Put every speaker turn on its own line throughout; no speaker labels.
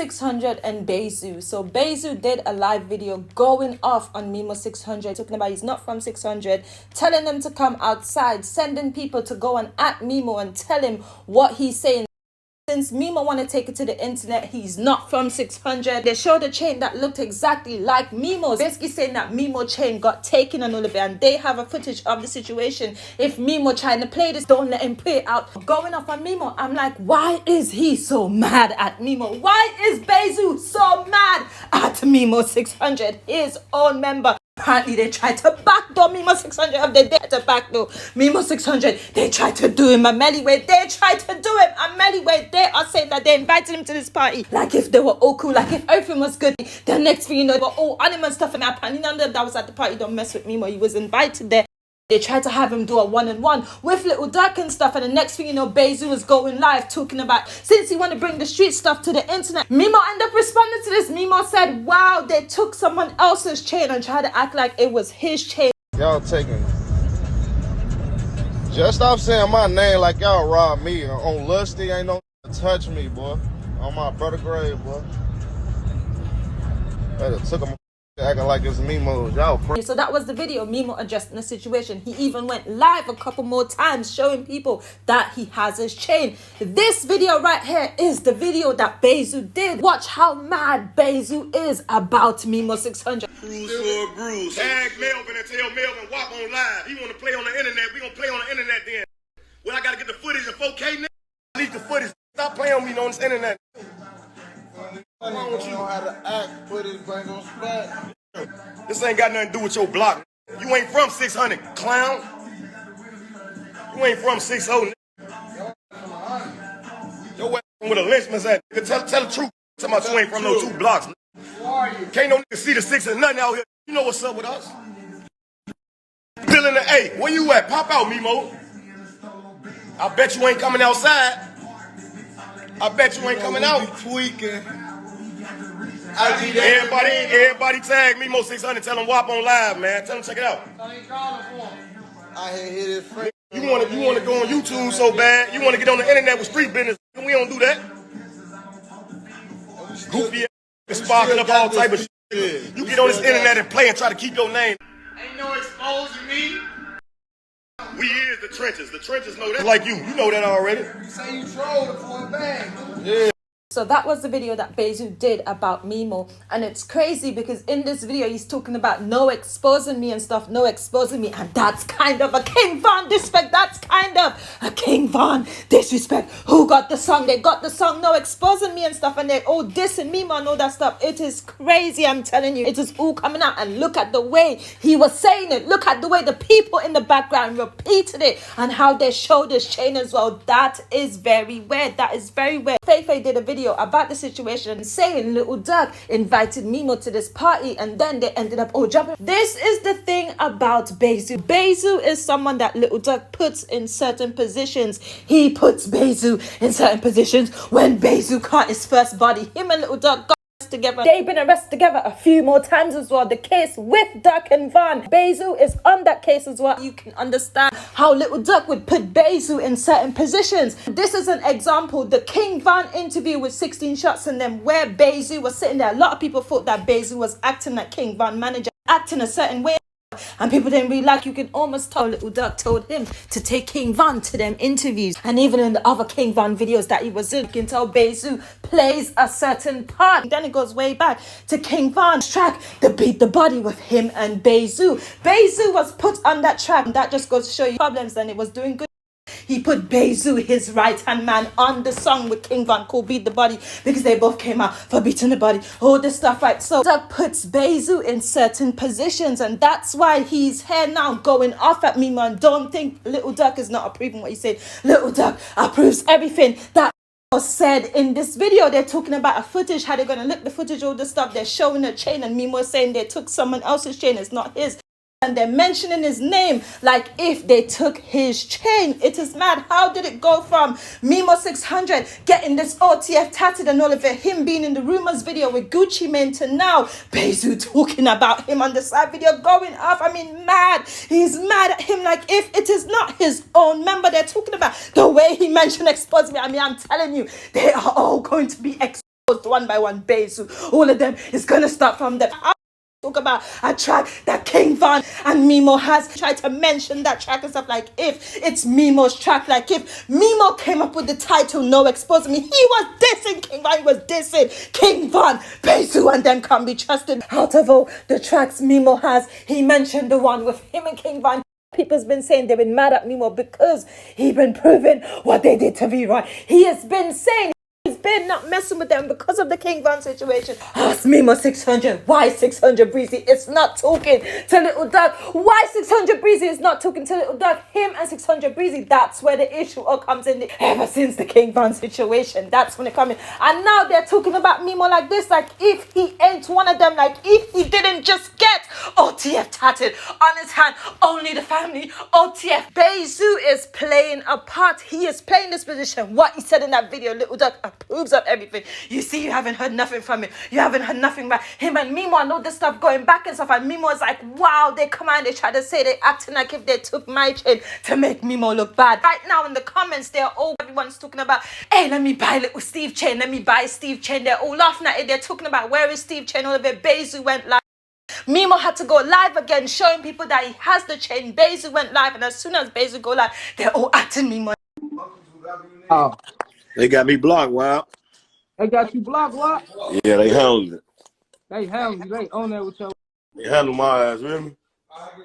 600 and BayZoo. So BayZoo did a live video going off on Memo 600, talking about he's not from 600, telling them to come outside, sending people to go and at Memo and tell him what he's saying. Since Memo want to take it to the internet, he's not from 600. They showed a chain that looked exactly like Memo's, basically saying that Memo chain got taken and all of it, and they have a footage of the situation. If Memo trying to play this, don't let him play it out. Going off on Memo, I'm like, why is he so mad at Memo? Why is BayZoo so mad at Memo 600, his own member? Apparently they tried to backdoor Memo 600 of the day to backdoor Memo 600. They tried to do him a melly way. They tried to do him a melly way. They are saying that they invited him to this party like if they were all cool, like if everything was good. The next thing you know, they were all on and stuff, and apparently none of them that was at the party don't mess with Memo. He was invited there. They tried to have him do a one-on-one with little Durk and stuff, and the next thing you know, BayZoo was going live talking about since he want to bring the street stuff to the internet. Memo ended up responding to this. Memo said, wow, they took someone else's chain and tried to act like it was his chain.
Y'all taking, just stop saying my name like y'all robbed me. On Lusty, ain't no touch me, boy. On my brother grave, boy. They took him acting like it's Memo. Y'all crazy.
So that was the video, Memo adjusting the situation. He even went live a couple more times showing people that he has his chain. This video right here is the video that BayZoo did. Watch how mad BayZoo is about Memo 600.
Bruise for a bruise. Tag Melvin and tell Melvin walk on live. He want to play on the internet. We gonna play on the internet then. Well, I gotta get the footage in 4K now. I need the footage. Stop playing on me on this internet.
What's wrong with you? Know how to act, put his brain on spot.
This ain't got nothing to do with your block. You ain't from 600, clown. You ain't from 60. Your ass with a lynchman's at. Tell the truth. Tell me you ain't from those 2 blocks.
Who are you?
Can't no nigga see the 6 and nothing out here. You know what's up with us. Bill in the A. Where you at? Pop out, Memo. I bet you ain't coming outside. I bet you ain't coming out.
Tweaking.
Everybody tag Memo 600. Tell him WAP on live, man. Tell him check it out.
I hit his friend.
You want to go on YouTube so bad. You want to get on the internet with street business. We don't do that. Goofy ass, sparking up all type of shit. You get on this internet and play and try to keep your name.
Ain't no exposing me.
We is the trenches. The trenches know that. Like you know that already.
Say you trolled for a bag. Yeah.
So that was the video that BayZoo did about Memo, and it's crazy because in this video he's talking about no exposing me and stuff, no exposing me, and that's kind of a King Von disrespect. That's kind of a King Von disrespect. Who got the song? They got the song no exposing me and stuff, and they're all dissing Memo and all that stuff. It is crazy, I'm telling you. It is all coming out, and look at the way he was saying it. Look at the way the people in the background repeated it and how they showed his chain as well. That is very weird. That is very weird. Faye did a video about the situation saying little Durk invited Memo to this party and then they ended up all jumping. This is the thing about BayZoo. BayZoo is someone that little Durk puts in certain positions. He puts BayZoo in certain positions when BayZoo caught his first body. Him and little Durk got together. They've been arrested together a few more times as well. The case with Durk and Von. BayZoo is on that case as well. You can understand how little Durk would put BayZoo in certain positions. This is an example. The King Von interview with 16 Shots and them where BayZoo was sitting there. A lot of people thought that BayZoo was acting like King Von manager, acting a certain way. And people didn't really like. You can almost tell little Durk told him to take King Von to them interviews. And even in the other King Von videos that he was in, you can tell BayZoo plays a certain part. Then it goes way back to King Von's track, the Beat the Body with him and BayZoo. BayZoo was put on that track, and that just goes to show you problems, and it was doing good. He put BayZoo, his right-hand man, on the song with King Von called Beat the Body because they both came out for beating the body. All this stuff, right? So Durk puts BayZoo in certain positions, and that's why he's here now going off at Memo. And don't think little Durk is not approving what he said. Little Durk approves everything that was said in this video. They're talking about a footage, how they're going to look the footage, all this stuff. They're showing a chain, and Memo saying they took someone else's chain. It's not his. And they're mentioning his name like if they took his chain. It is mad. How did it go from Memo 600 getting this OTF tatted and all of it, him being in the rumors video with Gucci Mane, to now BayZoo talking about him on the side video going off? I mean, mad. He's mad at him like if it is not his own member. They're talking about the way he mentioned exposing me. I mean, I'm telling you, they are all going to be exposed. exposed one by one. BayZoo, all of them is gonna start from them. Talk about a track that King Von and Memo has tried to mention that track and stuff, like if it's Memo's track, like if Memo came up with the title No Exposing Me, he was dissing King Von, he was dissing King Von. BayZoo and them can't be trusted. Out of all the tracks Memo has, he mentioned the one with him and King Von. People's been saying they've been mad at Memo because he been proving what they did to me right. He has been saying he's been not messing with them because of the King Von situation. Ask Memo 600. Why 600 Breezy is not talking to Little Durk? Why 600 Breezy is not talking to Little Durk? Him and 600 Breezy, that's where the issue all comes in. Ever since the King Von situation, that's when it comes in. And now they're talking about Memo like this, like if he ain't one of them, like if he didn't just get OTF tatted on his hand, only the family, OTF. BayZoo is playing a part. He is playing this position. What he said in that video, Little Durk approves of everything. You see, you haven't heard nothing from him. You haven't heard nothing about him and Memo and all this stuff going back and stuff. And Memo is like, wow, they come out, they try to say they acting like if they took my chain to make Memo look bad. Right now in the comments, everyone's talking about, hey, let me buy little Steve chain. Let me buy Steve chain. They're all laughing at it. They're talking about where is Steve chain, all of it. BayZoo went live. Memo had to go live again, showing people that he has the chain. BayZoo went live, and as soon as BayZoo go live, they're all acting Memo.
Oh,
They got me blocked, wow.
they got you blocked, what?
Yeah, they handled it.
They have you. They on there with your.
They handled my ass, really?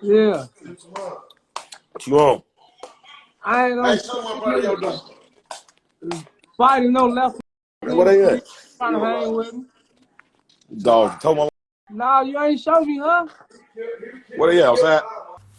Yeah.
What you want?
I ain't on fighting no left.
Where they at?
Trying to hang with me.
Dog, told my
Nah, you ain't show me, huh?
where they at, outside?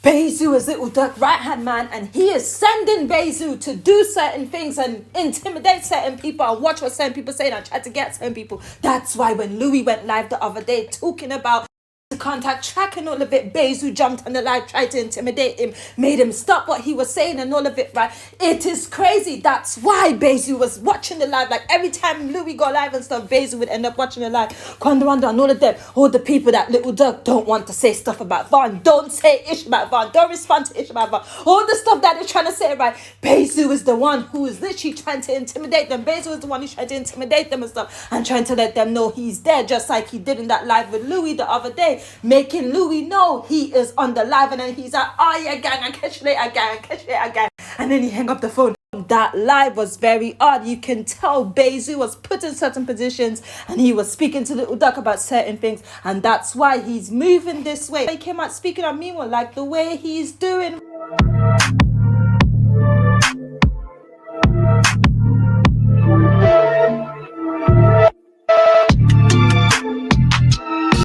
BayZoo is Little Durk right-hand man, and he is sending BayZoo to do certain things and intimidate certain people and watch what certain people say and try to get certain people. That's why when Louis went live the other day talking about the contact track and all of it, BayZoo jumped on the live, tried to intimidate him, made him stop what he was saying and all of it, right? It is crazy. That's why BayZoo was watching the live. Like every time Louis go live and stuff, BayZoo would end up watching the live. Kwanda and all of them, all the people that Little Durk don't want to say stuff about Von, don't say ish about Von, don't respond to ish about Von, all the stuff that they're trying to say, right? BayZoo is the one who is literally trying to intimidate them. BayZoo is the one who's trying to intimidate them and stuff and trying to let them know he's there, just like he did in that live with Louis the other day, making Louis know he is on the live, and then he's like, oh yeah, gang, I catch you later, gang, I catch you later, gang, and then he hang up the phone. That live was very odd. You can tell BayZoo was put in certain positions and he was speaking to Little Durk about certain things, and that's why he's moving this way. He came out speaking on Memo like the way he's doing.